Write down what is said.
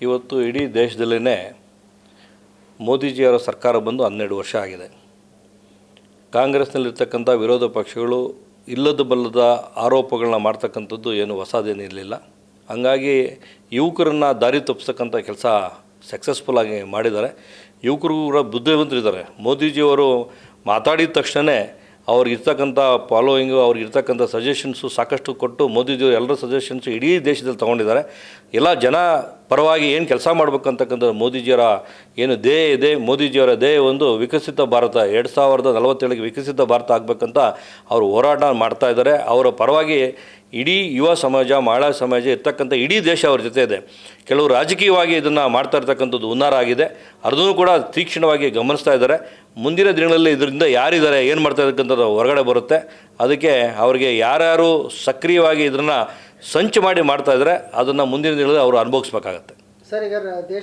ಇವತ್ತು ಇಡೀ ದೇಶದಲ್ಲೇ ಮೋದಿಜಿಯವರ ಸರ್ಕಾರ ಬಂದು 12 ವರ್ಷ ಆಗಿದೆ. ಕಾಂಗ್ರೆಸ್ನಲ್ಲಿರ್ತಕ್ಕಂಥ ವಿರೋಧ ಪಕ್ಷಗಳು ಇಲ್ಲದ ಬಲ್ಲದ ಆರೋಪಗಳನ್ನ ಮಾಡ್ತಕ್ಕಂಥದ್ದು ಏನು ಹೊಸದೇನಿರಲಿಲ್ಲ. ಹಂಗಾಗಿ ಯುವಕರನ್ನು ದಾರಿ ತಪ್ಪಿಸ್ತಕ್ಕಂಥ ಕೆಲಸ ಸಕ್ಸಸ್ಫುಲ್ಲಾಗಿ ಮಾಡಿದ್ದಾರೆ. ಯುವಕರು ಕೂಡ ಬುದ್ಧಿವಂತರಿದ್ದಾರೆ. ಮೋದಿಜಿಯವರು ಮಾತಾಡಿದ ತಕ್ಷಣ ಅವ್ರಿಗಿರ್ತಕ್ಕಂಥ ಫಾಲೋಯಿಂಗು, ಅವ್ರಿಗಿರ್ತಕ್ಕಂಥ ಸಜೆಷನ್ಸು ಸಾಕಷ್ಟು ಕೊಟ್ಟು ಮೋದಿಜಿಯವರು ಎಲ್ಲರ ಸಜೆಷನ್ಸು ಇಡೀ ದೇಶದಲ್ಲಿ ತೊಗೊಂಡಿದ್ದಾರೆ. ಎಲ್ಲ ಜನ ಪರವಾಗಿ ಏನು ಕೆಲಸ ಮಾಡಬೇಕಂತಕ್ಕಂಥ ಮೋದಿಜಿಯವರ ಏನು ಧ್ಯೇಯ ಇದೆ, ಮೋದಿಜಿಯವರ ಧ್ಯೇಯ ಒಂದು ವಿಕಸಿತ ಭಾರತ 2047ಗೆ ವಿಕಸಿತ ಭಾರತ ಆಗಬೇಕಂತ ಅವರು ಹೋರಾಟ ಮಾಡ್ತಾ ಇದ್ದಾರೆ. ಅವರ ಪರವಾಗಿ ಇಡೀ ಯುವ ಸಮಾಜ, ಮಹಿಳಾ ಸಮಾಜ ಇರ್ತಕ್ಕಂಥ ಇಡೀ ದೇಶ ಅವ್ರ ಜೊತೆ ಇದೆ. ಕೆಲವು ರಾಜಕೀಯವಾಗಿ ಇದನ್ನು ಮಾಡ್ತಾ ಇರ್ತಕ್ಕಂಥದ್ದು ಹುನ್ನಾರ ಆಗಿದೆ. ಅದನ್ನು ಕೂಡ ತೀಕ್ಷ್ಣವಾಗಿ ಗಮನಿಸ್ತಾ ಇದ್ದಾರೆ. ಮುಂದಿನ ದಿನಗಳಲ್ಲಿ ಇದರಿಂದ ಯಾರಿದ್ದಾರೆ, ಏನು ಮಾಡ್ತಾ ಇರ್ತಕ್ಕಂಥದ್ದು ಹೊರಗಡೆ ಬರುತ್ತೆ. ಅದಕ್ಕೆ ಅವರಿಗೆ ಯಾರ್ಯಾರು ಸಕ್ರಿಯವಾಗಿ ಇದನ್ನು ಸಂಚು ಮಾಡಿ ಮಾಡ್ತಾ ಇದ್ದಾರೆ ಅದನ್ನು ಮುಂದಿನ ದಿನಗಳಲ್ಲಿ ಅವರು ಅನುಭವಿಸ್ಬೇಕಾಗತ್ತೆ. ಸರ್, ಈಗ ದೇಶ